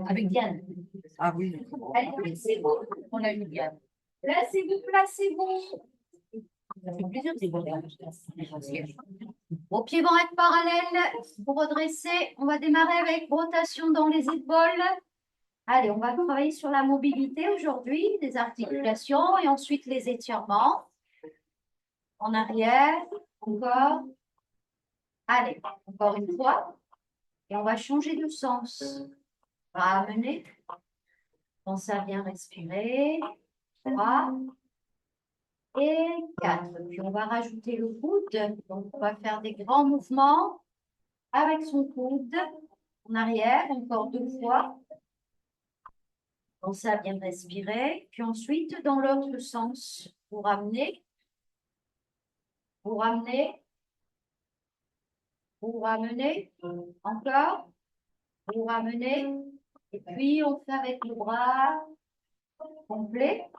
Avec Diane. Ah oui. Allez, placez-vous. On a eu Diane. Placez-vous, placez-vous. Ça fait plaisir de vous voir. Vos pieds vont être parallèles. Vous redressez. On va démarrer avec rotation dans les épaules. Allez, on va travailler sur la mobilité aujourd'hui, les articulations et ensuite les étirements. En arrière, encore. Allez, encore une fois. Et on va changer de sens. Ramener. Pensez à bien respirer. 3 et 4. Puis on va rajouter le coude. Donc on va faire des grands mouvements avec son coude. En arrière, encore 2 fois. Pensez à bien respirer. Puis ensuite, dans l'autre sens, vous ramenez. Vous ramenez. Vous ramenez. Encore. Vous ramenez. Et puis, on fait avec le bras complet.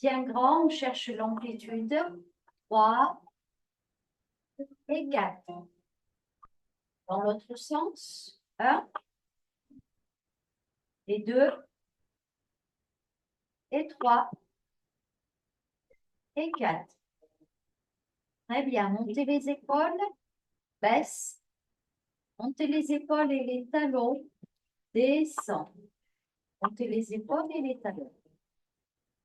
Bien grand, on cherche l'amplitude. 3 et 4. Dans l'autre sens. 1 et 2 et 3 et 4. Très bien. Montez les épaules. Baisse. Montez les épaules et les talons. Descend. Montez les épaules et les talons.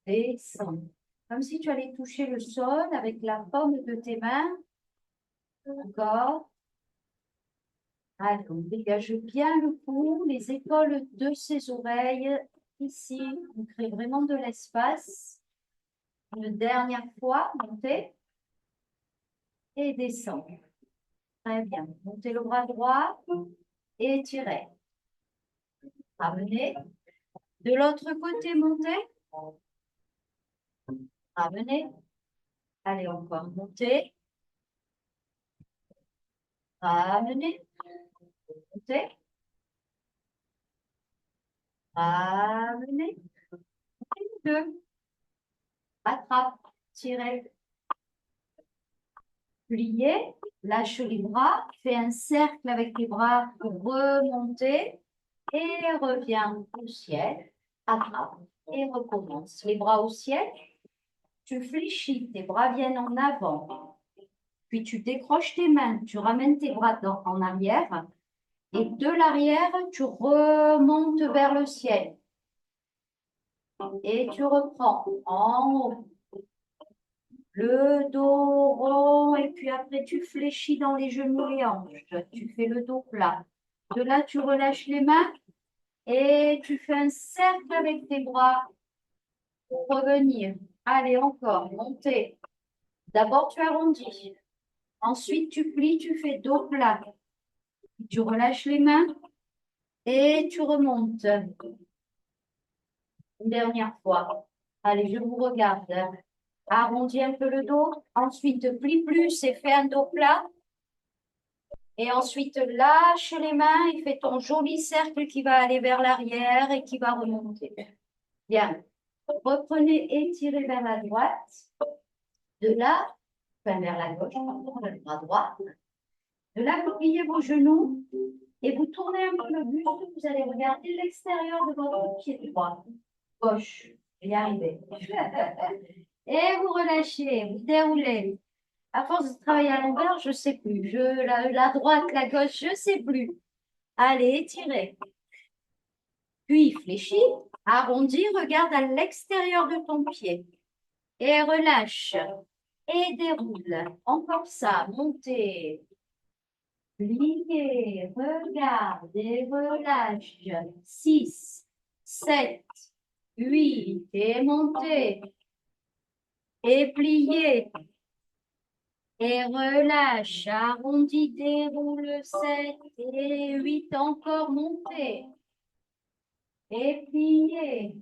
Descend. Comme si tu allais toucher le sol avec la paume de tes mains. Encore. Allez, on dégage bien le cou, les épaules de ses oreilles. Ici, on crée vraiment de l'espace. Une dernière fois, montez. Et descend. Très bien. Montez le bras droit et étirez. Ramenez. De l'autre côté, montez. Ramenez. Allez, encore. Montez. Ramenez. Montez. Ramenez. Et 2. Attrape. Tirez. Pliez. Lâche les bras. Fais un cercle avec les bras pour remonter. Et reviens au ciel. Attrape. Et recommence. Les bras au ciel. Tu fléchis. Tes bras viennent en avant. Puis tu décroches tes mains. Tu ramènes tes bras en arrière. Et de l'arrière, tu remontes vers le ciel. Et tu reprends en haut. Le dos rond. Et puis après, tu fléchis dans les genoux et hanches. Tu fais le dos plat. De là, tu relâches les mains. Et tu fais un cercle avec tes bras pour revenir. Allez, encore. Montez. D'abord, tu arrondis. Ensuite, tu plies. Tu fais dos plat. Tu relâches les mains. Et tu remontes. Une dernière fois. Allez, je vous regarde. Arrondis un peu le dos. Ensuite, plie plus et fais un dos plat. Et ensuite, lâche les mains et fais ton joli cercle qui va aller vers l'arrière et qui va remonter. Bien. Reprenez, étirez vers la droite. De là, enfin vers la gauche, pardon, le bras droit. De là, vous pliez vos genoux et vous tournez un peu le buste. Vous allez regarder l'extérieur de votre pied droit. Gauche. Je vais y arriver. Et vous relâchez, vous déroulez. À force de travailler à l'envers, je ne sais plus. La droite, la gauche, je ne sais plus. Allez, étirez. Puis fléchis, arrondis, regarde à l'extérieur de ton pied. Et relâche. Et déroule. Encore ça, montez. Pliez, regarde et relâche. 6, 7, 8, et montez. Et pliez. Et relâche, arrondis, déroule 7 et 8, encore montez. Et pliez.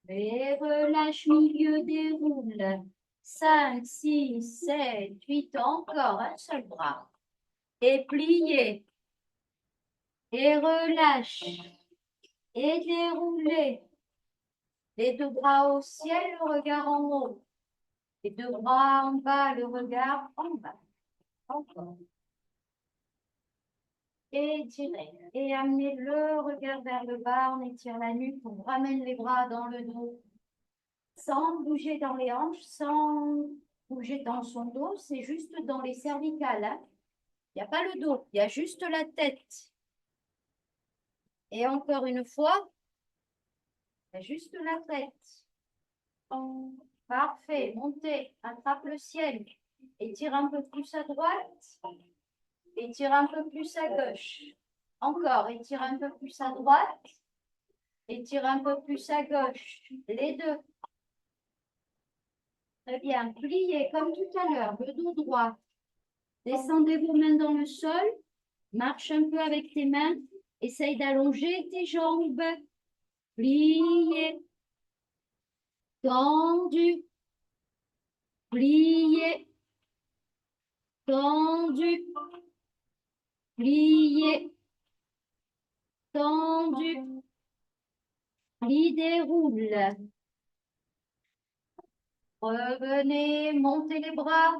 Et relâche, milieu, déroule. 5, 6, 7, 8, encore un seul bras. Et pliez. Et relâche. Et déroulez. Les deux bras au ciel, le regard en haut. Les deux bras en bas, le regard en bas. Encore. Étirez. Et amenez le regard vers le bas. On étire la nuque. On ramène les bras dans le dos. Sans bouger dans les hanches, sans bouger dans son dos. C'est juste dans les cervicales. Hein. Il n'y a pas le dos. Il y a juste la tête. Et encore une fois, il y a juste la tête. Parfait. Montez. Attrape le ciel. Étire un peu plus à droite. Étire un peu plus à gauche. Encore, étire un peu plus à droite. Étire un peu plus à gauche. Les deux. Très bien. Pliez comme tout à l'heure, le dos droit. Descendez vos mains dans le sol. Marche un peu avec tes mains. Essaye d'allonger tes jambes. Pliez. Tendu. Pliez. Tendu. Pliez. Tendu. Plie, déroule. Revenez, montez les bras.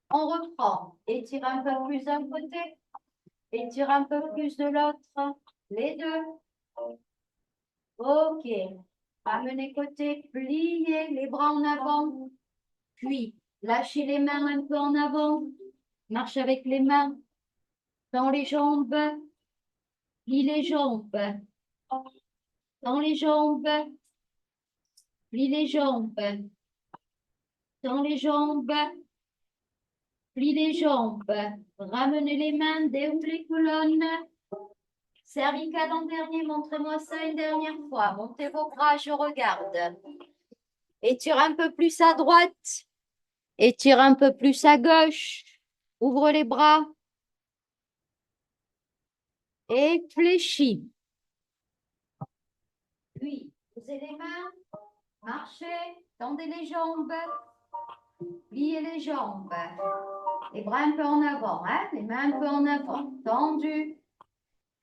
On reprend. Étire un peu plus d'un côté. Étire un peu plus de l'autre. Les deux. Ok. Ramenez côté, pliez les bras en avant. Puis, lâchez les mains un peu en avant. Marche avec les mains dans les jambes. Plie les jambes. Dans les jambes. Plie les jambes. Dans les jambes. Plie les jambes. Ramenez les mains, déroulez les colonnes. Cervical en dernier, montrez-moi ça une dernière fois. Montez vos bras, je regarde. Étire un peu plus à droite. Étire un peu plus à gauche. Ouvre les bras. Et fléchis. Puis, posez les mains. Marchez. Tendez les jambes. Pliez les jambes. Les bras un peu en avant. Hein? Les mains un peu en avant. Tendu.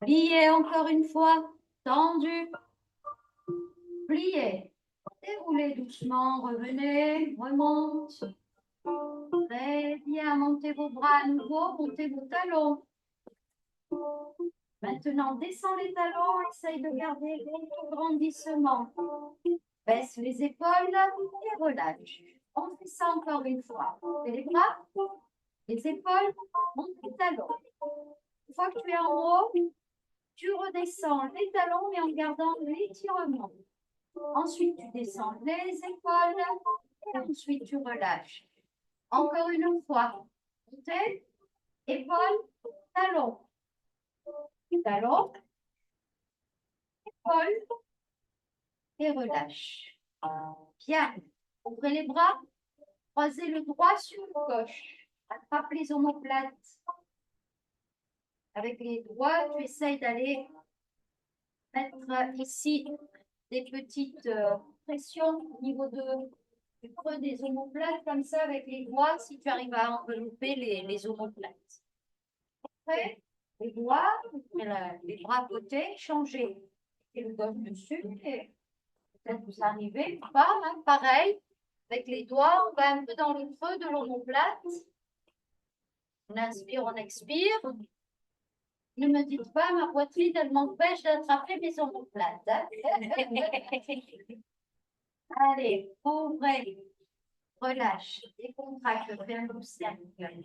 Pliez encore une fois. Tendu. Pliez. Déroulez doucement. Revenez. Remonte. Très bien. Montez vos bras à nouveau. Montez vos talons. Maintenant, descends les talons. Essaye de garder l'autograndissement. Baisse les épaules et relâche. On fait ça encore une fois. Montez les bras, les épaules, monte les talons. Une fois que tu es en haut, tu redescends les talons mais en gardant l'étirement. Ensuite, tu descends les épaules et ensuite tu relâches. Encore une fois. Montez, épaules, talons. Talons, épaules et relâche. Bien. Ouvrez les bras. Croisez le droit sur le gauche. Attrape les omoplates. Avec les doigts, tu essayes d'aller mettre ici des petites pressions au niveau du creux des omoplates, comme ça, avec les doigts, si tu arrives à envelopper les omoplates. Après, les doigts, les bras à côté, changez. Et le gauche dessus, et peut-être vous arrivez, pas, hein, pareil. Avec les doigts, on va un peu dans le creux de l'omoplate. On inspire, on expire. Ne me dites pas, ma poitrine, elle m'empêche d'attraper mes omoplates. Hein? Allez, ouvrez, relâche, décontracte, fais un loop cervical.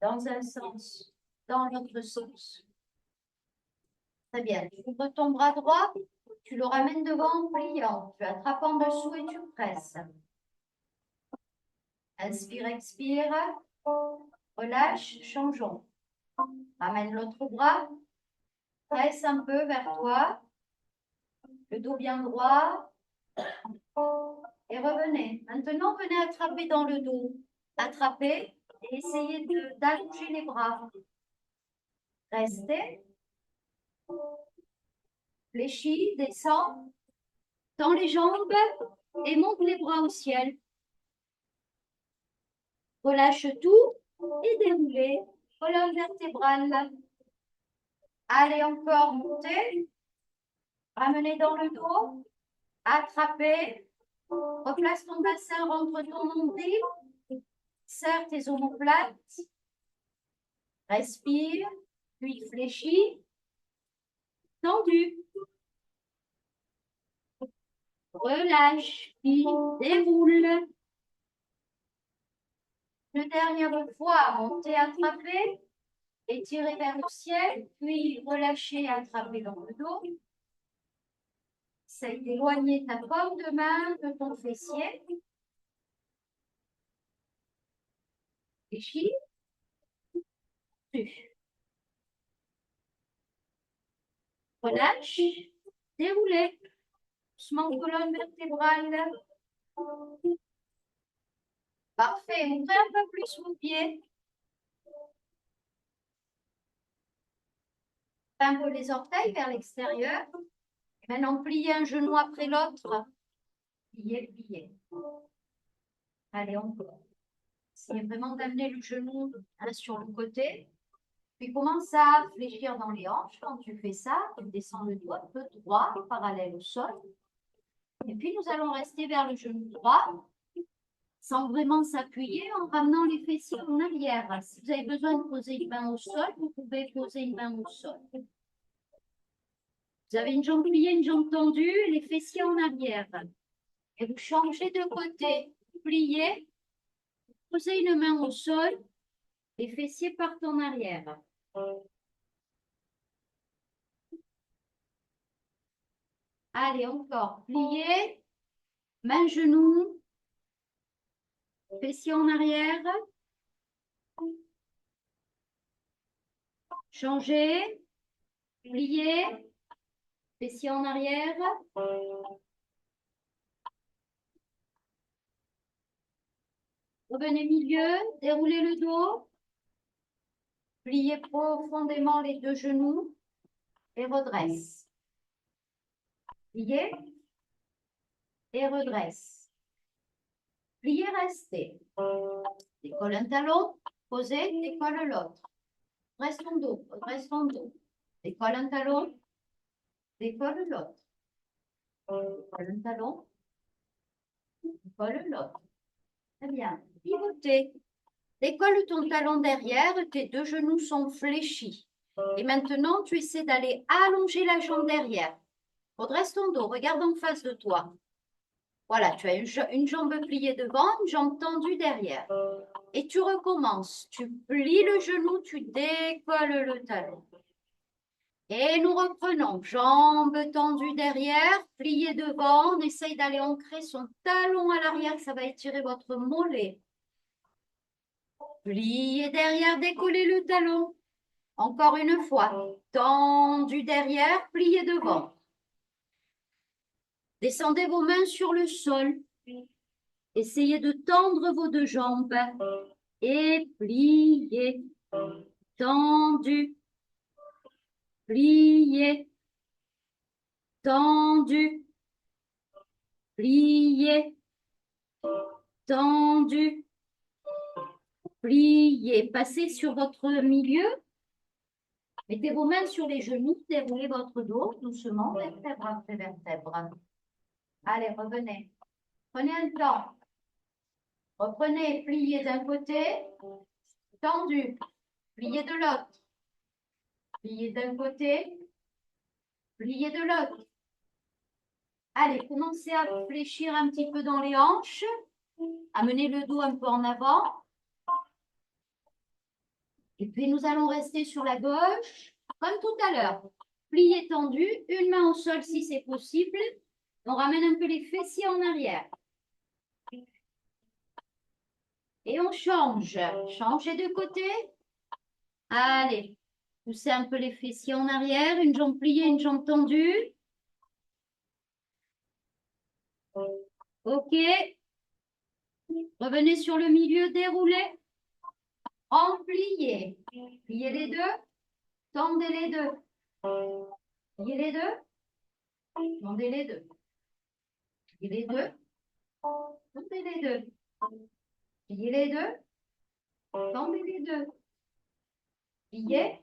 Dans un sens, dans l'autre sens. Très bien. Tu ouvres ton bras droit, tu le ramènes devant en pliant. Tu attrapes en dessous et tu presses. Inspire, expire. Relâche, changeons. Ramène l'autre bras. Presse un peu vers toi. Le dos bien droit. Et revenez. Maintenant, venez attraper dans le dos. Attrapez et essayez d'allonger les bras. Restez. Fléchis, descends. Tends les jambes et monte les bras au ciel. Relâche tout et déroulez. Colonne vertébrale. Allez encore monter. Ramenez dans le dos. Attrapez. Replace ton bassin, rentre ton nombril. Serre tes omoplates. Respire, puis fléchis, tendu. Relâche, puis déroule. Une dernière fois, montez, attraper, étirez vers le ciel, puis relâchez, attraper dans le dos. Essaye d'éloigner ta paume de main de ton fessier. Fléchis. Relâche, déroulez. Doucement, colonne vertébrale. Parfait. Ouvrez un peu plus vos pieds. Un peu les orteils vers l'extérieur. Maintenant, pliez un genou après l'autre. Pliez, pliez. Allez, encore. Essayez vraiment d'amener le genou sur le côté. Puis commence à fléchir dans les hanches. Quand tu fais ça, tu descends le doigt un peu droit, parallèle au sol. Et puis, nous allons rester vers le genou droit, sans vraiment s'appuyer, en ramenant les fessiers en arrière. Si vous avez besoin de poser une main au sol, vous pouvez poser une main au sol. Vous avez une jambe pliée, une jambe tendue, et les fessiers en arrière. Et vous changez de côté. Pliez, posez une main au sol, les fessiers partent en arrière. Allez, encore. Pliez, main, genou, fessiers en arrière. Changez, pliez, fessiers en arrière. Revenez milieu, déroulez le dos. Pliez profondément les deux genoux et redresse. Pliez et redresse. Pliez, restez. Décolle un talon, posez, décolle l'autre. Reste ton dos, redresse ton dos. Décolle un talon, décolle l'autre. Décolle un talon, décolle l'autre. Très bien. Pivotez. Décolle ton talon derrière, tes deux genoux sont fléchis. Et maintenant, tu essaies d'aller allonger la jambe derrière. Redresse ton dos, regarde en face de toi. Voilà, tu as une jambe pliée devant, une jambe tendue derrière. Et tu recommences. Tu plies le genou, tu décolles le talon. Et nous reprenons. Jambe tendue derrière, pliée devant. On essaye d'aller ancrer son talon à l'arrière, ça va étirer votre mollet. Pliez derrière, décollez le talon. Encore une fois. Tendu derrière, plié devant. Descendez vos mains sur le sol. Essayez de tendre vos deux jambes. Et pliez. Tendu. Pliez. Tendu. Pliez. Tendu. Pliez. Passez sur votre milieu. Mettez vos mains sur les genoux. Déroulez votre dos doucement, vertèbre après vertèbre. Allez, revenez. Prenez un temps. Reprenez, pliez d'un côté, tendu, pliez de l'autre. Pliez d'un côté, pliez de l'autre. Allez, commencez à fléchir un petit peu dans les hanches. Amenez le dos un peu en avant. Et puis, nous allons rester sur la gauche, comme tout à l'heure. Plié tendu, une main au sol si c'est possible. On ramène un peu les fessiers en arrière. Et on change. Changez de côté. Allez. Poussez un peu les fessiers en arrière. Une jambe pliée, une jambe tendue. OK. Revenez sur le milieu, déroulez. En plié. Pliez les deux. Tendez les deux. Pliez les deux. Tendez les deux. Pliez les deux. Tendez les deux. Pliez les deux. Tendez les deux. Pliez.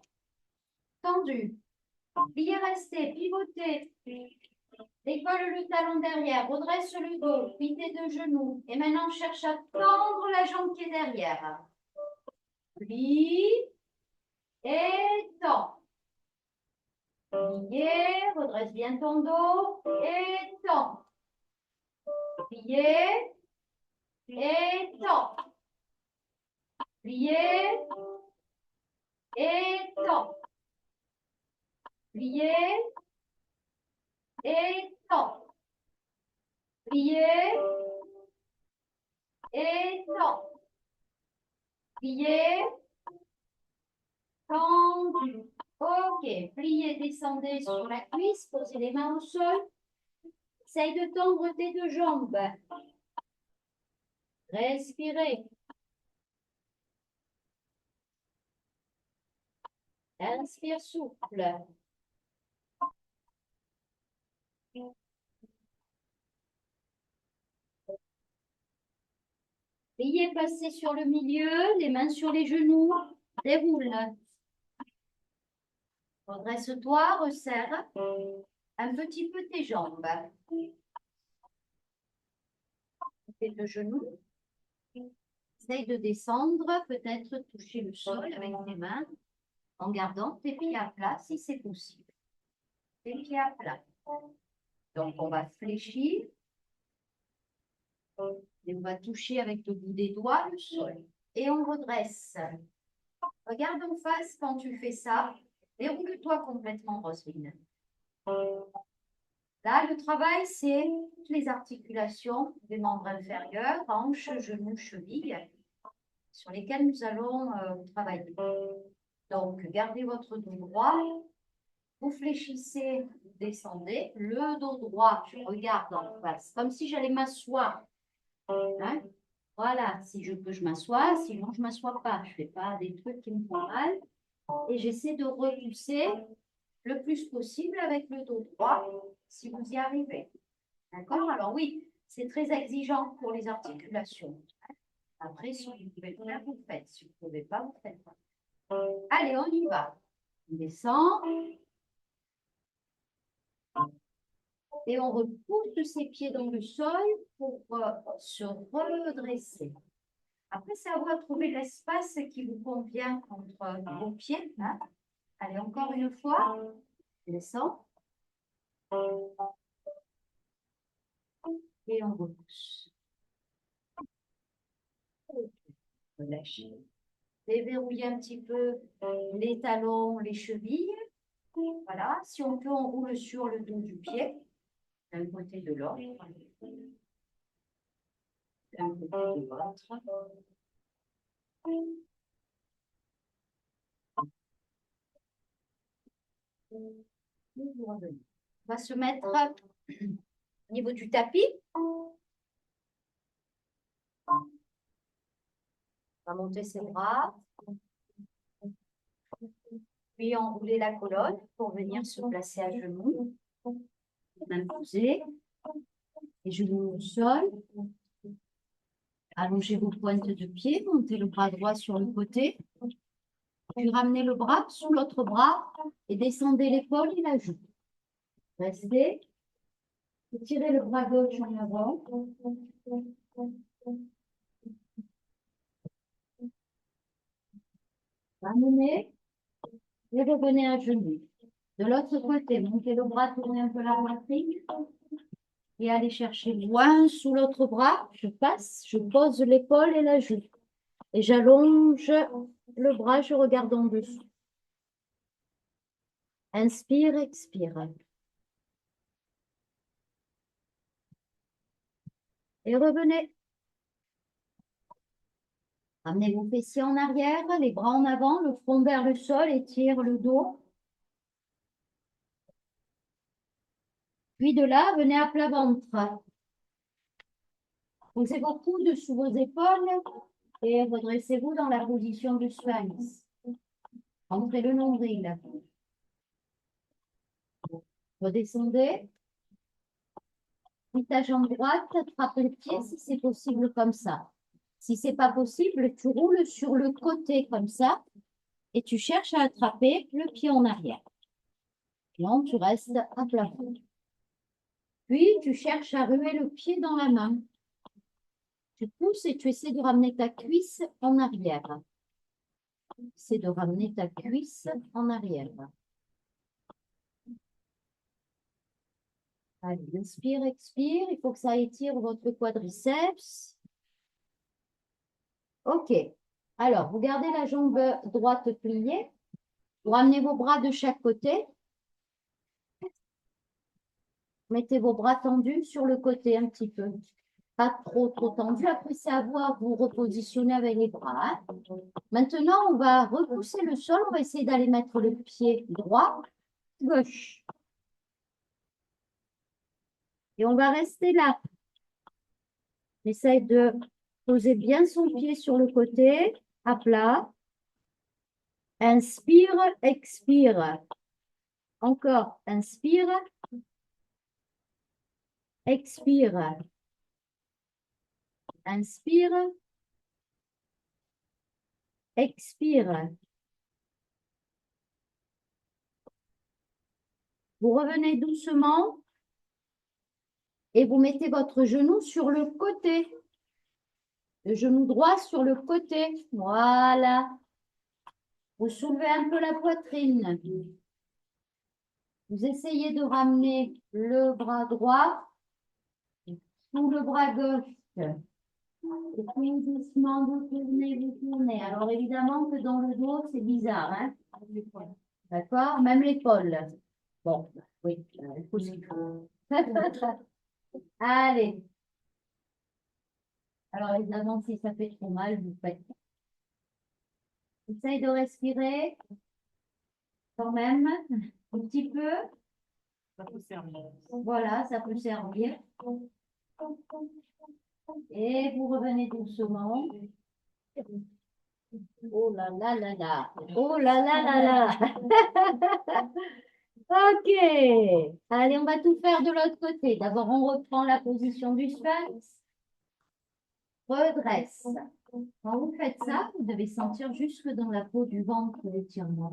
Tendu. Pliez, restez. Pivotez. Décolle le talon derrière. Redresse le dos. Plie tes deux genoux. Et maintenant, cherche à tendre la jambe qui est derrière. Plie. Redresse bien ton dos et tends. Pliez et tends. Pliez et tends. Pliez et tends. Pliez et tends. Pliez, tendu. Ok, pliez, descendez sur la cuisse, posez les mains au sol. Essaye de tendre tes deux jambes. Respirez. Inspire, souffle. Pliez, passez sur le milieu, les mains sur les genoux. Déroule. Redresse-toi, resserre un petit peu tes jambes. Tes deux genoux. Essaye de descendre, peut-être toucher le sol avec tes mains en gardant tes pieds à plat si c'est possible. Tes pieds à plat. Donc, on va fléchir et on va toucher avec le bout des doigts le sol. Et on redresse. Regarde en face quand tu fais ça. Déroule-toi complètement, Roselyne. Là, le travail, c'est toutes les articulations des membres inférieurs, hanches, genoux, chevilles, sur lesquelles nous allons travailler. Donc, gardez votre dos droit. Vous fléchissez, vous descendez. Le dos droit, je regarde en face, comme si j'allais m'asseoir. Hein? Voilà, si je peux, je m'assois. Sinon, je ne m'assois pas. Je ne fais pas des trucs qui me font mal. Et j'essaie de repousser le plus possible avec le dos droit, si vous y arrivez. D'accord? Alors oui, c'est très exigeant pour les articulations. Après, si vous pouvez le faire, vous le faites. Si vous ne pouvez pas, vous ne faites pas. Allez, on y va. On descend. Et on repousse ses pieds dans le sol pour se redresser. Après, c'est à vous de trouver l'espace qui vous convient entre vos pieds. Hein? Allez, encore une fois. Descend. Et on repousse. Relâchez. Déverrouillez un petit peu les talons, les chevilles. Voilà. Si on peut, on roule sur le dos du pied. D'un côté de l'autre. D'un côté de l'autre. On va se mettre au niveau du tapis. On va monter ses bras. Puis enrouler la colonne pour venir se placer à genoux. Main posée. Les genoux au sol. Allongez vos pointes de pied. Montez le bras droit sur le côté. Puis ramenez le bras sous l'autre bras et descendez l'épaule et la joue. Restez. Tirez le bras gauche en avant. Ramenez et revenez à genoux. De l'autre côté, montez le bras, tournez un peu la poitrine et allez chercher loin sous l'autre bras. Je passe, je pose l'épaule et la joue. Et j'allonge le bras, je regarde en dessous. Inspire, expire. Et revenez. Ramenez vos fessiers en arrière, les bras en avant, le front vers le sol, étire le dos. Puis de là, venez à plat ventre. Posez vos coudes sous vos épaules et redressez-vous dans la position du sphinx. Entrez le nombril. Redescendez. Puis ta jambe droite, attrape le pied si c'est possible comme ça. Si ce n'est pas possible, tu roules sur le côté comme ça et tu cherches à attraper le pied en arrière. Non, tu restes à plat. Puis, tu cherches à remuer le pied dans la main. Tu pousses et tu essaies de ramener ta cuisse en arrière. C'est de ramener ta cuisse en arrière. Allez, inspire, expire. Il faut que ça étire votre quadriceps. OK. Alors, vous gardez la jambe droite pliée. Vous ramenez vos bras de chaque côté. Mettez vos bras tendus sur le côté un petit peu. Pas trop, trop tendus. Après, c'est à vous à vous repositionner avec les bras. Hein. Maintenant, on va repousser le sol. On va essayer d'aller mettre le pied droit, gauche. Et on va rester là. On essaye de poser bien son pied sur le côté, à plat. Inspire, expire. Encore, inspire, expire. Inspire, expire. Vous revenez doucement et vous mettez votre genou sur le côté. Le genou droit sur le côté. Voilà. Vous soulevez un peu la poitrine. Vous essayez de ramener le bras droit sous le bras gauche. Et puis doucement, vous tournez, vous tournez. Alors évidemment que dans le dos, c'est bizarre. Hein? D'accord? Même l'épaule. Bon, oui, il faut ce qu'il faut. Allez. Alors évidemment, si ça fait trop mal, vous faites. Essaye de respirer quand même un petit peu. Ça peut servir. Voilà, ça peut servir. Et vous revenez doucement. Oh là là là là. Oh là là là là. Ok. Allez, on va tout faire de l'autre côté. D'abord, on reprend la position du sphinx. Redresse. Quand vous faites ça, vous devez sentir jusque dans la peau du ventre l'étirement.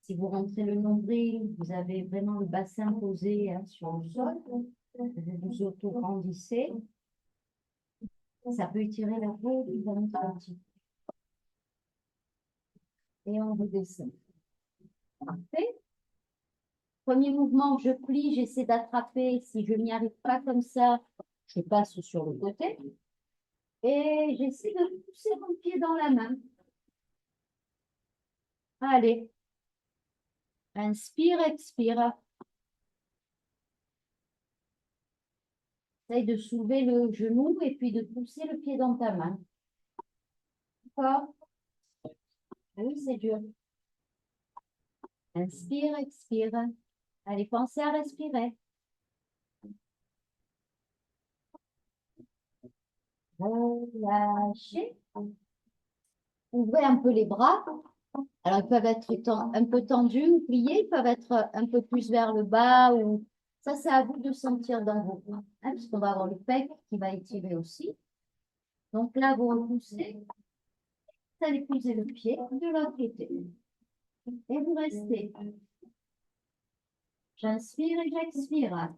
Si vous rentrez le nombril, vous avez vraiment le bassin posé hein, sur le sol. Vous vous auto-grandissez. Ça peut étirer la peau du ventre un petit peu. Et on redescend. Parfait. Premier mouvement, je plie, j'essaie d'attraper. Si je n'y arrive pas comme ça, je passe sur le côté. Et j'essaie de pousser mon pied dans la main. Allez. Inspire, expire. Essaye de soulever le genou et puis de pousser le pied dans ta main. D'accord? Oui, c'est dur. Inspire, expire. Allez, pensez à respirer. Relâchez. Ouvrez un peu les bras. Alors, ils peuvent être un peu tendus ou pliés, ils peuvent être un peu plus vers le bas. Ou... Ça, c'est à vous de sentir dans vos bras. Hein, puisqu'on va avoir le pec qui va étirer aussi. Donc là, vous repoussez. Vous allez poser le pied de l'autre côté. Et vous restez. J'inspire et j'expire.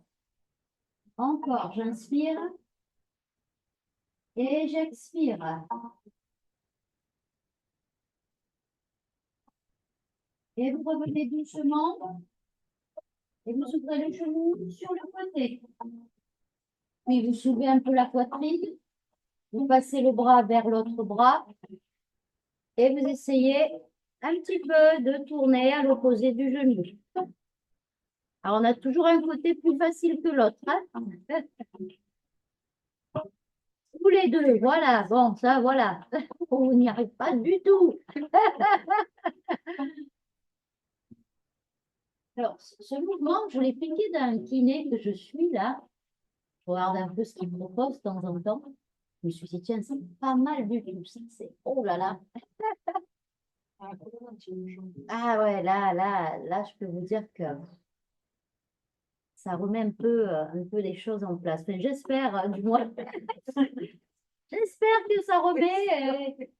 Encore, j'inspire et j'expire. Et vous revenez doucement et vous ouvrez le genou sur le côté. Puis vous soulevez un peu la poitrine. Vous passez le bras vers l'autre bras et vous essayez un petit peu de tourner à l'opposé du genou. Alors, on a toujours un côté plus facile que l'autre. Hein? Tous les deux, voilà. Bon, ça, voilà. On n'y arrive pas du tout. Alors, ce mouvement, je l'ai piqué d'un kiné que je suis là. Je regarde un peu ce qu'il me propose de temps en temps. Je me suis dit, tiens, c'est pas mal du tout. C'est... Oh là là. Ah ouais, là, je peux vous dire que ça remet un peu les choses en place. Enfin, j'espère, du moins. J'espère que ça remet.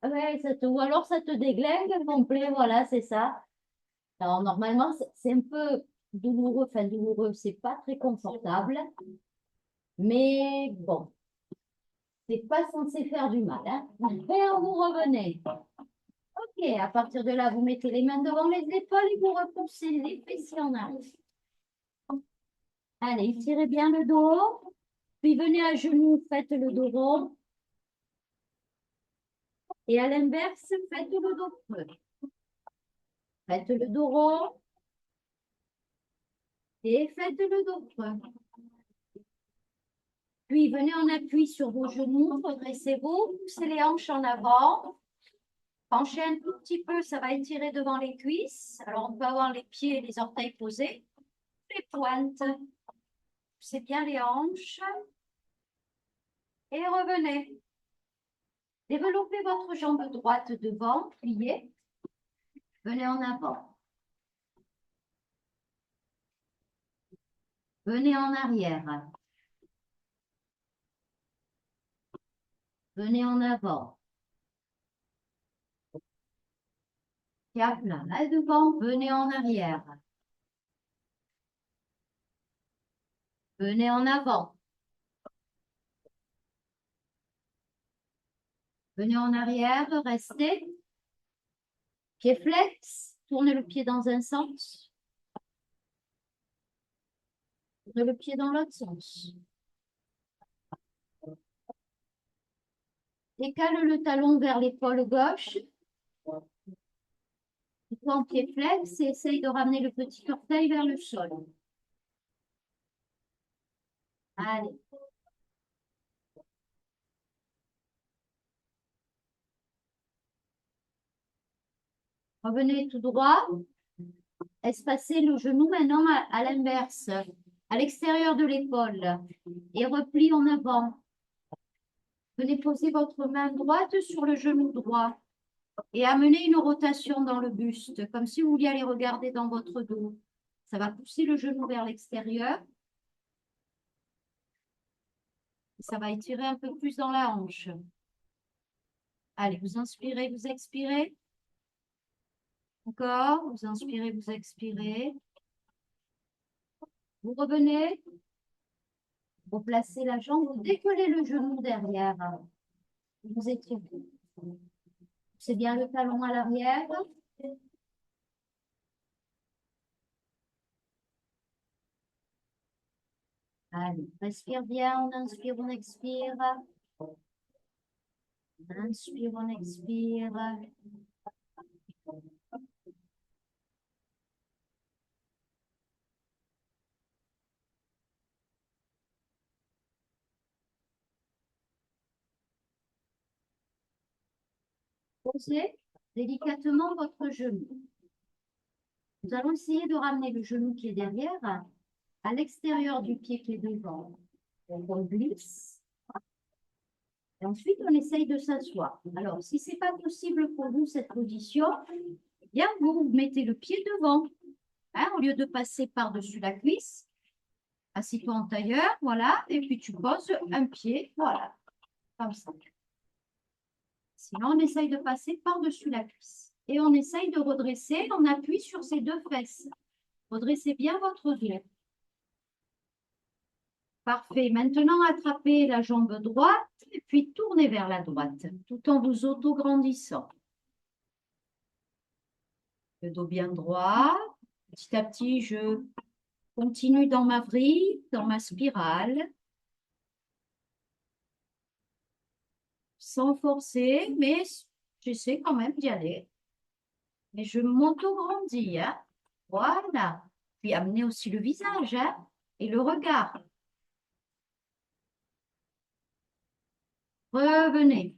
Ouais, ou alors ça te déglingue complet, voilà, c'est ça. Alors, normalement, c'est un peu douloureux. Enfin, douloureux, c'est pas très confortable. Mais bon, c'est pas censé faire du mal. Hein. Et vous revenez. Ok, à partir de là, vous mettez les mains devant les épaules et vous repoussez les fessiers en arrière. Allez, étirez bien le dos. Puis venez à genoux, faites le dos rond. Et à l'inverse, faites le dos creux. Faites le dos rond. Et faites le dos creux. Puis venez en appui sur vos genoux, redressez-vous, poussez les hanches en avant. Penchez un tout petit peu, ça va étirer devant les cuisses. Alors on peut avoir les pieds et les orteils posés. Les pointes. Poussez bien les hanches. Et revenez. Développez votre jambe droite devant, pliez. Venez en avant. Venez en arrière. Venez en avant. Cap là, là devant, venez en arrière. Venez en avant. Venez en arrière, restez. Pied flex, tournez le pied dans un sens. Tournez le pied dans l'autre sens. Décale le talon vers l'épaule gauche. Toi en pied flex et essaye de ramener le petit orteil vers le sol. Allez. Revenez tout droit. Espacez le genou maintenant à l'inverse, à l'extérieur de l'épaule. Et repli en avant. Venez poser votre main droite sur le genou droit. Et amener une rotation dans le buste, comme si vous vouliez aller regarder dans votre dos. Ça va pousser le genou vers l'extérieur. Ça va étirer un peu plus dans la hanche. Allez, vous inspirez, vous expirez. Encore, vous inspirez, vous expirez. Vous revenez. Vous placez la jambe, vous décollez le genou derrière. Vous étirez. C'est bien le talon à l'arrière. Allez, respire bien, on inspire, on expire. On inspire, on expire. Posez délicatement votre genou. Nous allons essayer de ramener le genou qui est derrière à l'extérieur du pied qui est devant. On glisse. Et ensuite, on essaye de s'asseoir. Alors, si ce n'est pas possible pour vous cette position, eh bien, vous mettez le pied devant. Hein, au lieu de passer par-dessus la cuisse, assis-toi en tailleur, voilà, et puis tu poses un pied, voilà, comme ça. Sinon, on essaye de passer par-dessus la cuisse. Et on essaye de redresser, on appuie sur ces deux fesses. Redressez bien votre dos. Parfait. Maintenant, attrapez la jambe droite et puis tournez vers la droite, tout en vous auto-grandissant. Le dos bien droit. Petit à petit, je continue dans ma vrille, dans ma spirale. Sans forcer, mais j'essaie quand même d'y aller. Mais je m'auto-grandis, hein. Voilà. Puis amenez aussi le visage, hein, et le regard. Revenez.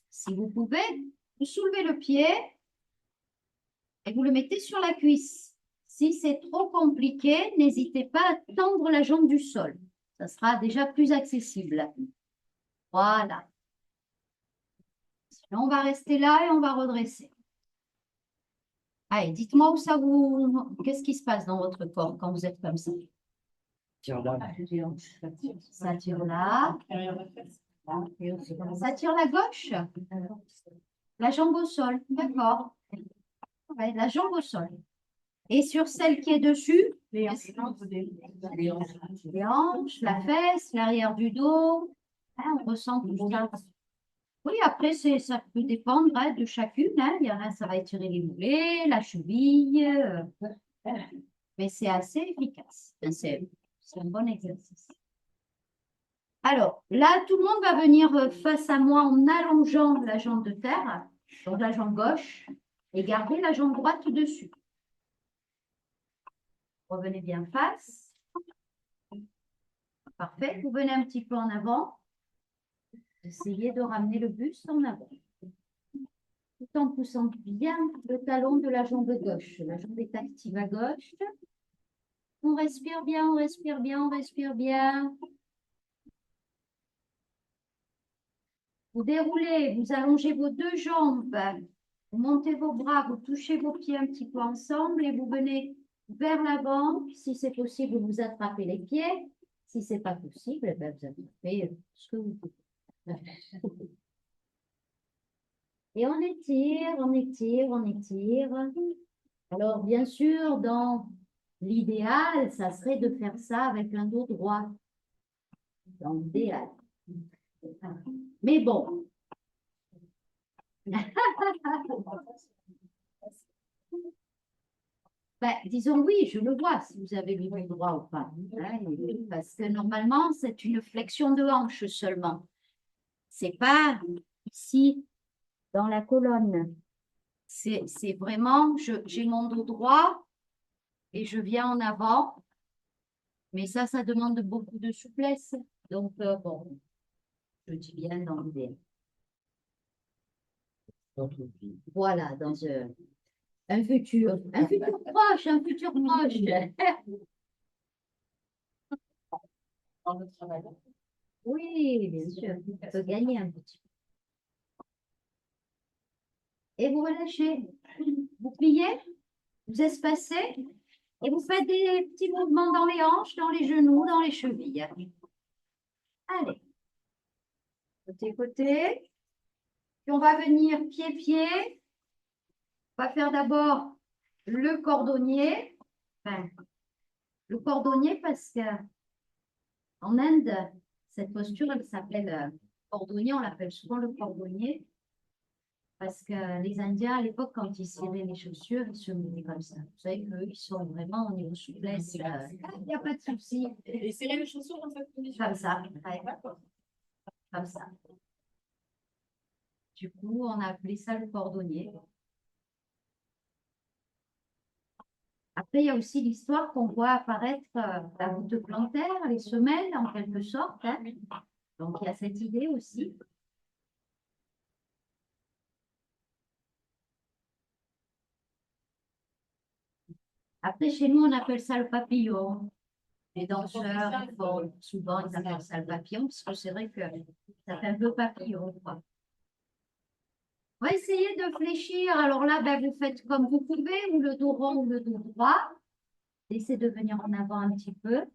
Si vous pouvez, vous soulevez le pied et vous le mettez sur la cuisse. Si c'est trop compliqué, n'hésitez pas à tendre la jambe du sol. Ça sera déjà plus accessible. Voilà. Sinon, on va rester là et on va redresser. Allez, dites-moi où ça vous... Qu'est-ce qui se passe dans votre corps quand vous êtes comme ça? Ça tire là. Ça tire la gauche. La jambe au sol. D'accord. Ouais, la jambe au sol. Et sur celle qui est dessus, les hanches, la fesse, l'arrière du dos. Hein, on ressent tout ça. Oui, après, ça peut dépendre, hein, de chacune. Hein. Il y en a, ça va étirer les mollets, la cheville. Mais c'est assez efficace. C'est C'est un bon exercice. Alors, là, tout le monde va venir face à moi en allongeant la jambe de terre, donc la jambe gauche, et garder la jambe droite dessus. Revenez bien face. Parfait. Vous venez un petit peu en avant. Essayez de ramener le buste en avant. Tout en poussant bien le talon de la jambe gauche. La jambe est active à gauche. On respire bien, on respire bien, on respire bien. Vous déroulez, vous allongez vos deux jambes. Vous montez vos bras, vous touchez vos pieds un petit peu ensemble et vous venez vers l'avant. Si c'est possible, vous attrapez les pieds. Si ce n'est pas possible, ben vous attrapez ce que vous pouvez. Et on étire, on étire, on étire. Alors, bien sûr, dans l'idéal, ça serait de faire ça avec un dos droit. Dans l'idéal. Mais bon. Ben, disons oui, je le vois si vous avez le dos droit ou pas. Hein, parce que normalement, c'est une flexion de hanche seulement. C'est pas ici, dans la colonne. C'est vraiment, j'ai mon dos droit et je viens en avant. Mais ça demande beaucoup de souplesse. Donc, bon, je dis bien dans l'idée. Voilà, dans un futur proche, un futur proche. Dans le travail. Oui, bien sûr, on peut gagner un petit peu. Et vous relâchez. Vous pliez, vous espacez et vous faites des petits mouvements dans les hanches, dans les genoux, dans les chevilles. Allez. Côté, côté. Puis on va venir pied-pied. On va faire d'abord le cordonnier. Enfin, le cordonnier parce que en Inde, cette posture, elle s'appelle cordonnier. On l'appelle souvent le cordonnier. Parce que les Indiens, à l'époque, quand ils ciraient les chaussures, ils se mettaient comme ça. Vous savez qu'eux, ils sont vraiment au niveau souplesse. Il n'y a pas de souci. Et serrer les chaussures comme ça. Comme ça. Ouais. Comme ça. Du coup, on a appelé ça le cordonnier. Après, il y a aussi l'histoire qu'on voit apparaître la voûte plantaire, les semelles, en quelque sorte. Hein. Donc, il y a cette idée aussi. Après, chez nous, on appelle ça le papillon. Les danseurs, souvent, ils appellent ça le papillon, parce que c'est vrai que ça fait un peu papillon, quoi. On va essayer de fléchir. Alors là, ben, vous faites comme vous pouvez, ou le dos rond ou le dos droit. Essayez de venir en avant un petit peu.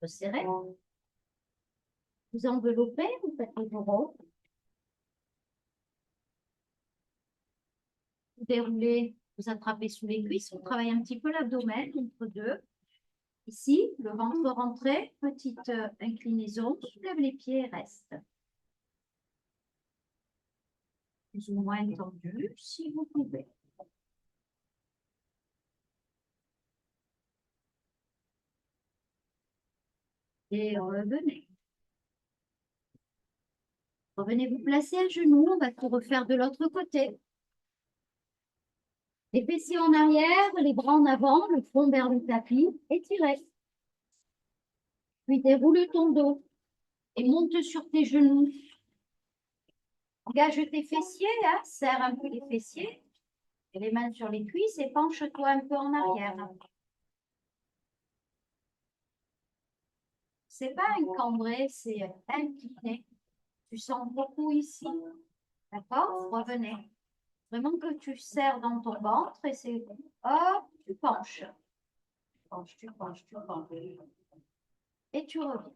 Resserrez. Vous enveloppez, vous faites le dos rond. Vous déroulez, vous attrapez sous les cuisses. Vous travaillez un petit peu l'abdomen entre deux. Ici, le ventre rentré, petite inclinaison, soulève les pieds et reste. Plus ou moins tendu, si vous pouvez. Et revenez. Revenez vous placer à genoux, on va tout refaire de l'autre côté. Les fessiers en arrière, les bras en avant, le front vers le tapis, étirez. Puis déroule ton dos et monte sur tes genoux. Engage tes fessiers, hein, serre un peu les fessiers. Et les mains sur les cuisses et penche-toi un peu en arrière. C'est pas un cambré, c'est incliné. Tu sens beaucoup ici. D'accord? Revenez. Vraiment que tu serres dans ton ventre et c'est hop, tu penches. Tu penches, tu penches, tu penches. Et tu reviens. On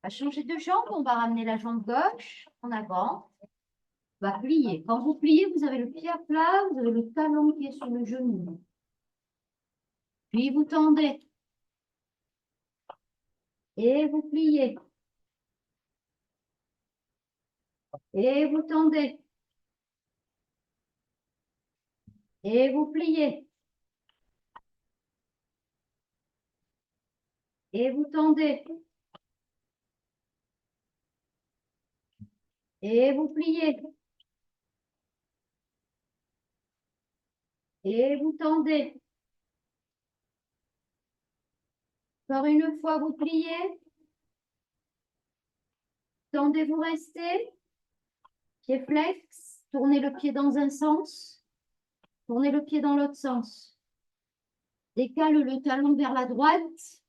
va changer de jambe, on va ramener la jambe gauche en avant. On va plier. Quand vous pliez, vous avez le pied à plat, vous avez le talon qui est sur le genou. Puis vous tendez. Et vous pliez. Et vous tendez. Et vous pliez. Et vous tendez. Et vous pliez. Et vous tendez. Encore une fois, vous pliez. Tendez, vous restez. Pied flex. Tournez le pied dans un sens. Tournez le pied dans l'autre sens. Décale le talon vers la droite.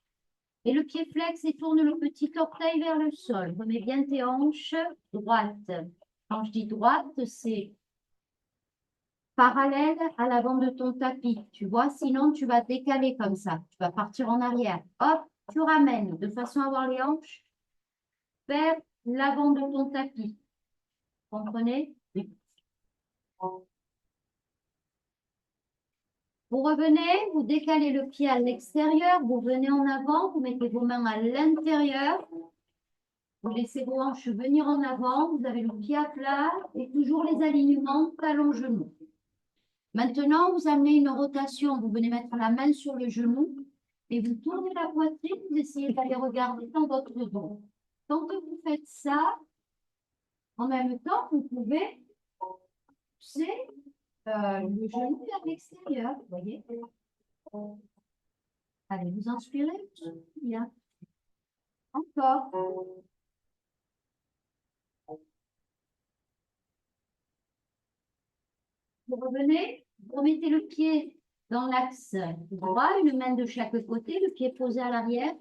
Et le pied flex et tourne le petit orteil vers le sol. Remets bien tes hanches droites. Quand je dis droite, c'est parallèle à l'avant de ton tapis. Tu vois, sinon tu vas décaler comme ça. Tu vas partir en arrière. Hop, tu ramènes de façon à avoir les hanches vers l'avant de ton tapis. Comprenez? Oui. Vous revenez, vous décalez le pied à l'extérieur, vous venez en avant, vous mettez vos mains à l'intérieur, vous laissez vos hanches venir en avant, vous avez le pied à plat et toujours les alignements talon-genou. Maintenant, vous amenez une rotation, vous venez mettre la main sur le genou et vous tournez la poitrine, vous essayez d'aller regarder dans votre dos. Quand vous faites ça, en même temps, vous pouvez pousser le genou vers l'extérieur, vous voyez. Allez, vous inspirez. Bien. Encore. Vous revenez, vous remettez le pied dans l'axe droit, une main de chaque côté, le pied posé à l'arrière.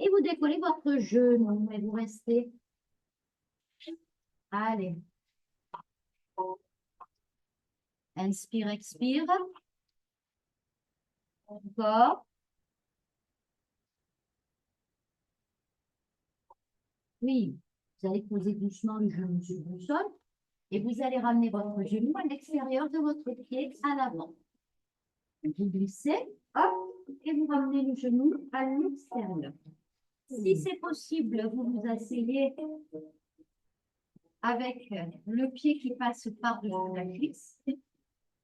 Et vous décollez votre genou et vous restez. Allez. Inspire, expire. Encore. Oui, vous allez poser doucement le genou sur le sol et vous allez ramener votre genou à l'extérieur de votre pied à l'avant. Vous glissez, hop, et vous ramenez le genou à l'extérieur. Si c'est possible, vous vous asseyez avec le pied qui passe par-dessus la cuisse.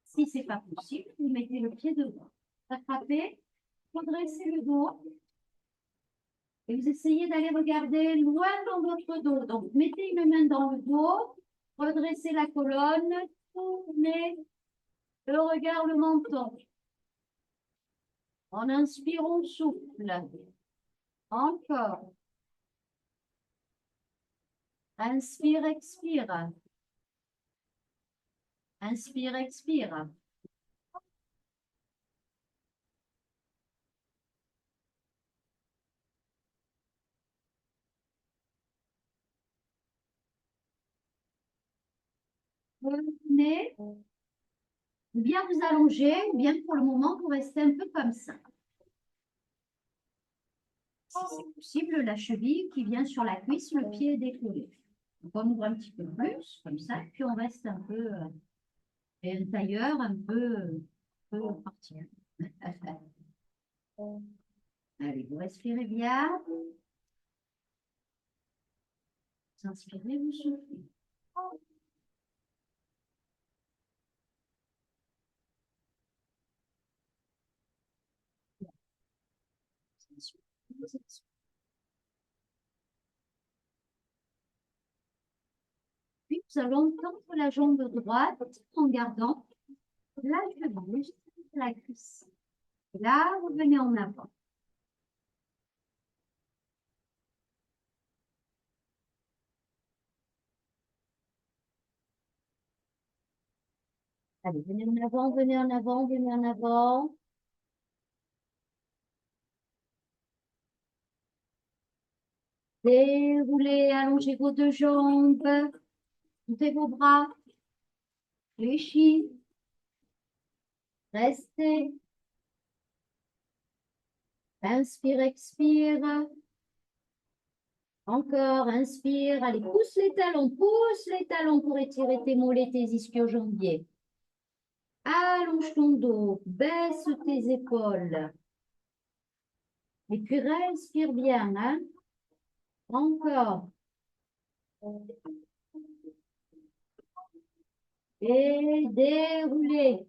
Si ce n'est pas possible, vous mettez le pied devant. Attrapez, redressez le dos. Et vous essayez d'aller regarder loin dans votre dos. Donc, mettez une main dans le dos, redressez la colonne, tournez le regard, le menton. En inspirant, on souffle. Encore. Inspire, expire. Inspire, expire. Revenez. Bien vous allonger, bien pour le moment, vous restez un peu comme ça. Si c'est possible, la cheville qui vient sur la cuisse, le pied est décollé. Donc on ouvre un petit peu plus, comme ça, puis on reste un peu et un tailleur un peu parti. Allez, vous respirez bien. Vous inspirez, vous soufflez. Puis nous allons tendre la jambe droite en gardant la cheville, la cuisse. Et là, vous venez en avant. Allez, venez en avant, venez en avant, venez en avant. Déroulez, allongez vos deux jambes. Montez vos bras. Fléchis. Restez. Inspire, expire. Encore, inspire. Allez, pousse les talons pour étirer tes mollets, tes ischio-jambiers. Allonge ton dos, baisse tes épaules. Et puis respire bien, hein. Encore. Et déroulez.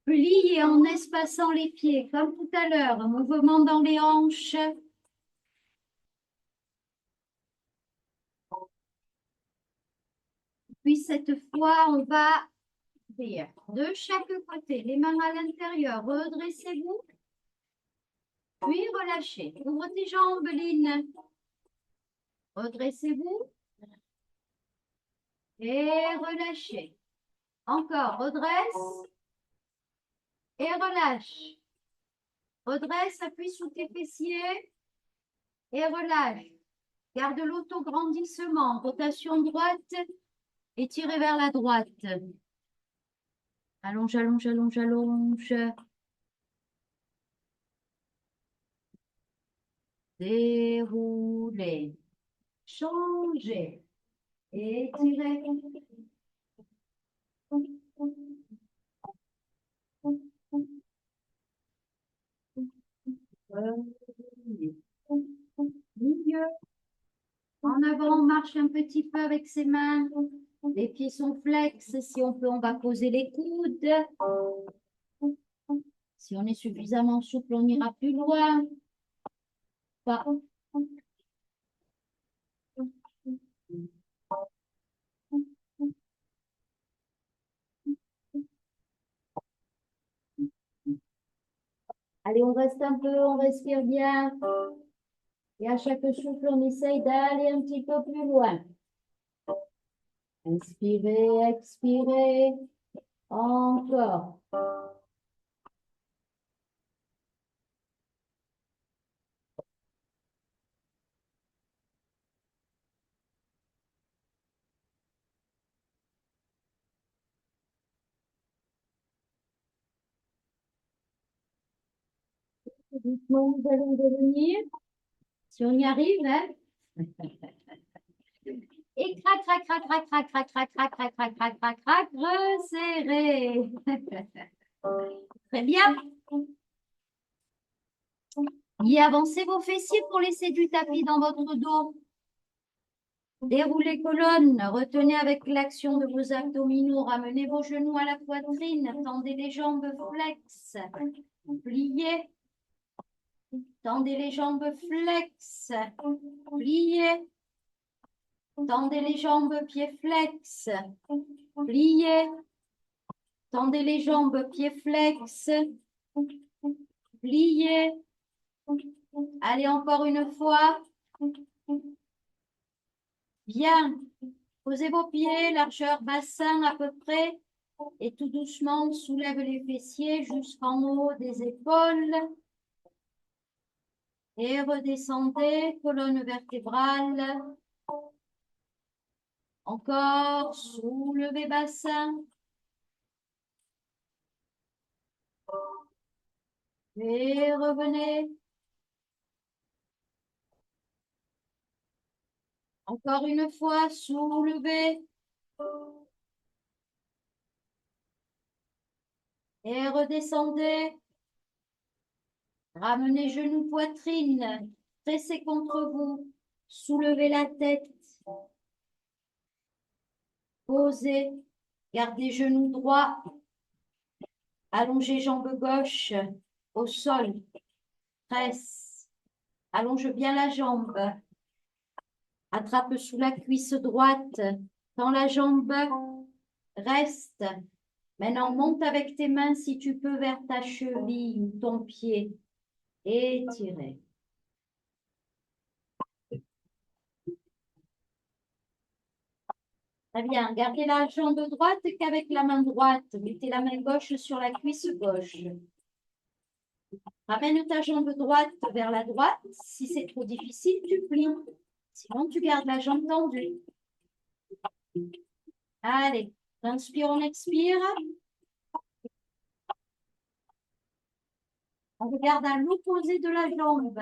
Pliez en espaçant les pieds, comme tout à l'heure. Un mouvement dans les hanches. Puis cette fois, on va faire de chaque côté, les mains à l'intérieur. Redressez-vous. Puis relâchez. Ouvre tes jambes, Lynn. Redressez-vous. Et relâchez. Encore, redresse. Et relâche. Redresse, appuie sous tes fessiers. Et relâche. Garde l'autograndissement. Rotation droite. Et tirez vers la droite. Allonge, allonge, allonge, allonge. Déroulez. Changez. Étirez. Milieu. En avant, on marche un petit peu avec ses mains. Les pieds sont flex. Si on peut, on va poser les coudes. Si on est suffisamment souple, on ira plus loin. Pas. Allez, on reste un peu, on respire bien. Et à chaque souffle, on essaye d'aller un petit peu plus loin. Inspirez, expirez. Encore. Doucement, nous allons devenir. Si on y arrive, hein. Et crac, crac, crac, crac, crac, crac, crac, crac, crac, crac, crac, crac, crac, resserrez. Très bien. Y avancez vos fessiers pour laisser du tapis dans votre dos. Déroulez colonne, retenez avec l'action de vos abdominaux, ramenez vos genoux à la poitrine, tendez les jambes flex, pliez, tendez les jambes flex, pliez, tendez les jambes pieds flex, pliez, tendez les jambes pieds flex, pliez. Allez, encore une fois. Bien. Posez vos pieds, largeur bassin à peu près. Et tout doucement, on soulève les fessiers jusqu'en haut des épaules. Et redescendez, colonne vertébrale. Encore, soulevez bassin. Et revenez. Encore une fois, soulevez. Et redescendez. Ramenez genoux, poitrine. Pressez contre vous. Soulevez la tête. Posez. Gardez genoux droit. Allongez jambe gauche au sol. Presse. Allonge bien la jambe. Attrape sous la cuisse droite. Tends la jambe. Reste. Maintenant, monte avec tes mains si tu peux vers ta cheville ou ton pied. Étirez. Très bien. Gardez la jambe droite qu'avec la main droite. Mettez la main gauche sur la cuisse gauche. Ramène ta jambe droite vers la droite. Si c'est trop difficile, tu plies. Sinon, tu gardes la jambe tendue. Allez, on inspire, on expire. On regarde à l'opposé de la jambe.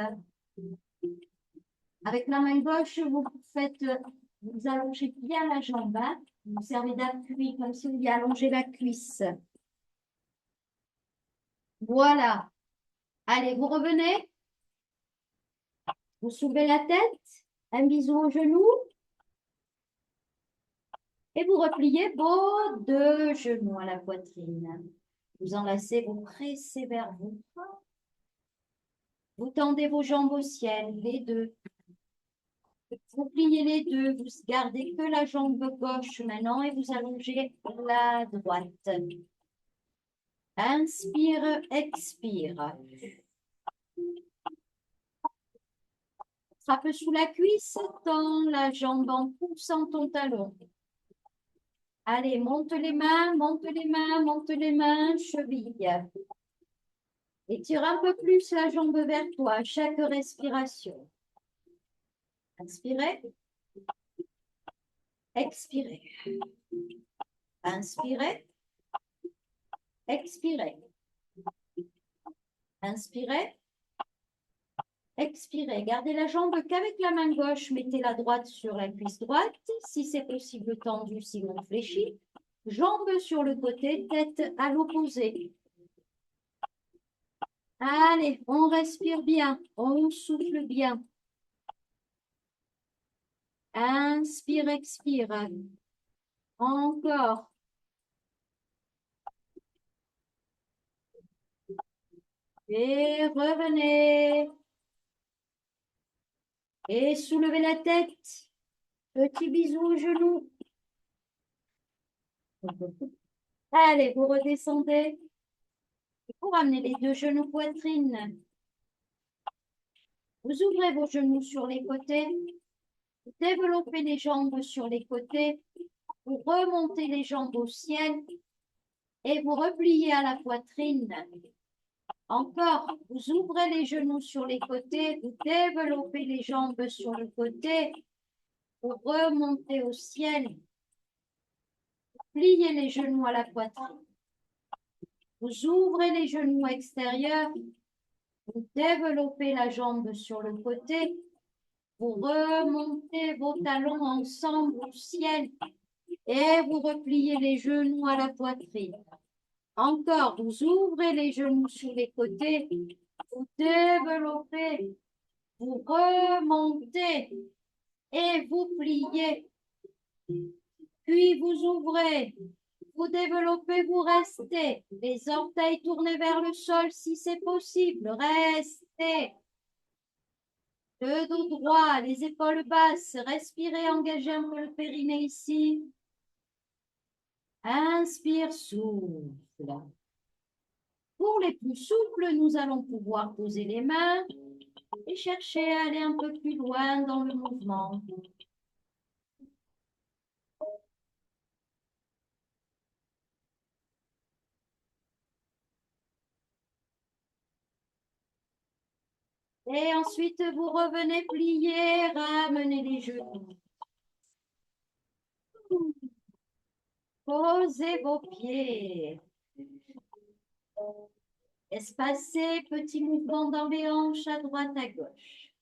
Avec la main gauche, vous allongez bien la jambe. Hein. Vous servez d'appui comme si vous y allongez la cuisse. Voilà. Allez, vous revenez. Vous soulevez la tête, un bisou au genou. Et vous repliez vos deux genoux à la poitrine. Vous enlacez, vous pressez vers vous. Vous tendez vos jambes au ciel, les deux. Vous pliez les deux, vous gardez que la jambe gauche maintenant et vous allongez la droite. Inspire, expire. Frappe sous la cuisse, tends la jambe en poussant ton talon. Allez, monte les mains, monte les mains, monte les mains, cheville. Étire un peu plus la jambe vers toi à chaque respiration. Inspirez. Expirez. Inspirez. Expirez. Inspirez. Expirez. Gardez la jambe qu'avec la main gauche. Mettez la droite sur la cuisse droite. Si c'est possible, tendu, sinon fléchi. Jambes sur le côté, tête à l'opposé. Allez, on respire bien. On souffle bien. Inspire, expire. Encore. Et revenez. Et soulevez la tête. Petit bisou au genou. Allez, vous redescendez. Et vous ramenez les deux genoux poitrine. Vous ouvrez vos genoux sur les côtés. Vous développez les jambes sur les côtés. Vous remontez les jambes au ciel. Et vous repliez à la poitrine. Encore, vous ouvrez les genoux sur les côtés. Vous développez les jambes sur le côté. Vous remontez au ciel. Pliez les genoux à la poitrine. Vous ouvrez les genoux extérieurs. Vous développez la jambe sur le côté. Vous remontez vos talons ensemble au ciel. Et vous repliez les genoux à la poitrine. Encore, vous ouvrez les genoux sur les côtés. Vous développez. Vous remontez. Et vous pliez. Puis vous ouvrez. Vous développez, vous restez. Les orteils tournés vers le sol si c'est possible. Restez. Le dos droit, les épaules basses. Respirez, engagez un peu le périnée ici. Inspire, souffle. Pour les plus souples, nous allons pouvoir poser les mains et chercher à aller un peu plus loin dans le mouvement. Et ensuite, vous revenez plier, ramenez les genoux. Posez vos pieds. Espacez, petit mouvement dans les hanches à droite, à gauche.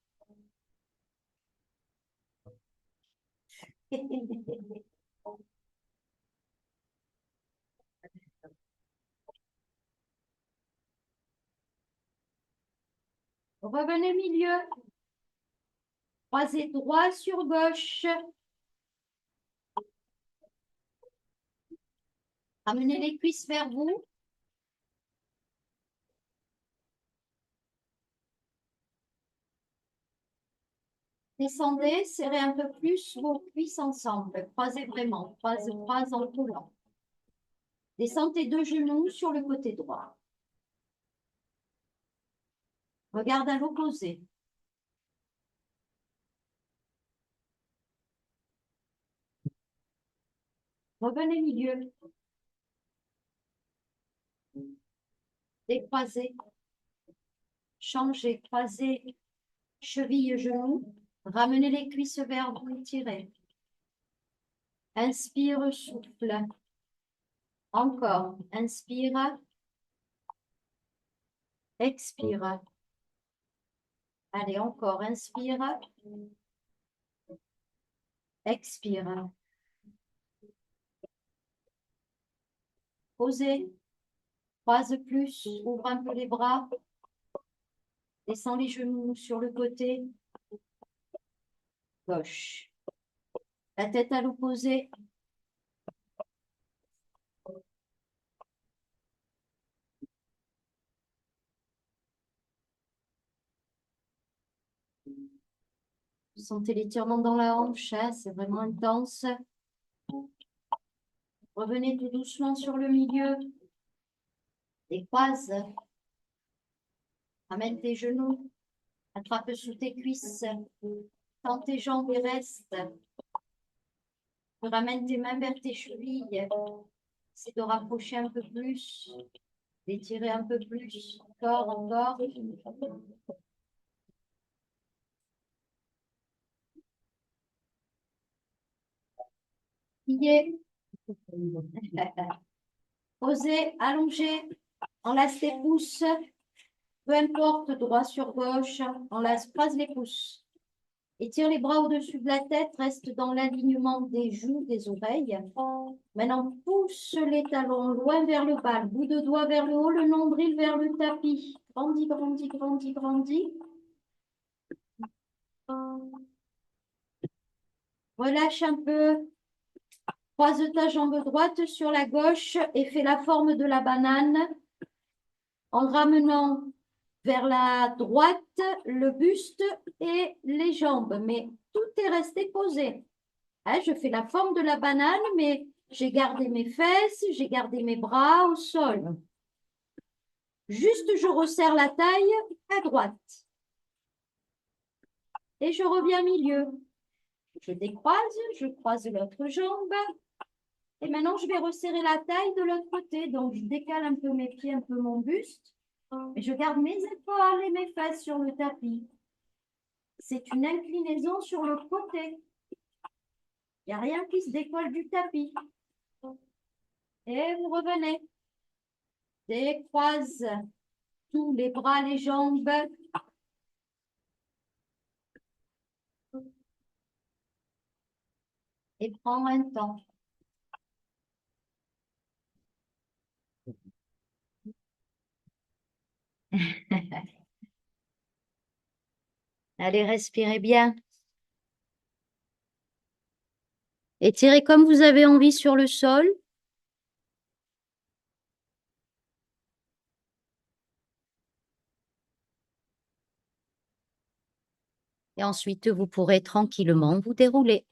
Revenez milieu. Croisez droit sur gauche. Ramenez les cuisses vers vous. Descendez, serrez un peu plus vos cuisses ensemble. Croisez vraiment, croisez en collant. Descendez deux genoux sur le côté droit. Regarde à l'opposé. Revenez milieu. Décroisez. Changez, croisez, cheville, genou. Ramenez les cuisses vers vous, tirez. Inspire, souffle. Encore. Inspire. Expire. Allez, encore. Inspire. Expire. Posez. Croise plus. Ouvre un peu les bras. Descends les genoux sur le côté. gauche. La tête à l'opposé. Vous sentez l'étirement dans la hanche, hein, c'est vraiment intense. Revenez tout doucement sur le milieu. Décroise. Ramène tes genoux. Attrape sous tes cuisses. Tends tes jambes et reste. Ramène tes mains vers tes chevilles. C'est de rapprocher un peu plus. D'étirer un peu plus. Encore, encore. Pliez. Posez, allongez. Enlace tes pouces. Peu importe, droit sur gauche. Enlace, croise les pouces. Étire les bras au-dessus de la tête. Reste dans l'alignement des joues, des oreilles. Maintenant, pousse les talons loin vers le bas. Le bout de doigt vers le haut, le nombril vers le tapis. Grandis, grandis, grandis, grandis. Relâche un peu. Croise ta jambe droite sur la gauche et fais la forme de la banane en ramenant vers la droite le buste et les jambes. Mais tout est resté posé. Hein, je fais la forme de la banane, mais j'ai gardé mes fesses, j'ai gardé mes bras au sol. Juste, je resserre la taille à droite. Et je reviens milieu. Je décroise, je croise l'autre jambe. Et maintenant, je vais resserrer la taille de l'autre côté. Donc, je décale un peu mes pieds, un peu mon buste. Et je garde mes épaules et mes fesses sur le tapis. C'est une inclinaison sur le côté. Il n'y a rien qui se décolle du tapis. Et vous revenez. Décroise tous les bras, les jambes. Et prends un temps. Allez, respirez bien. Étirez comme vous avez envie sur le sol. Et ensuite, vous pourrez tranquillement vous dérouler.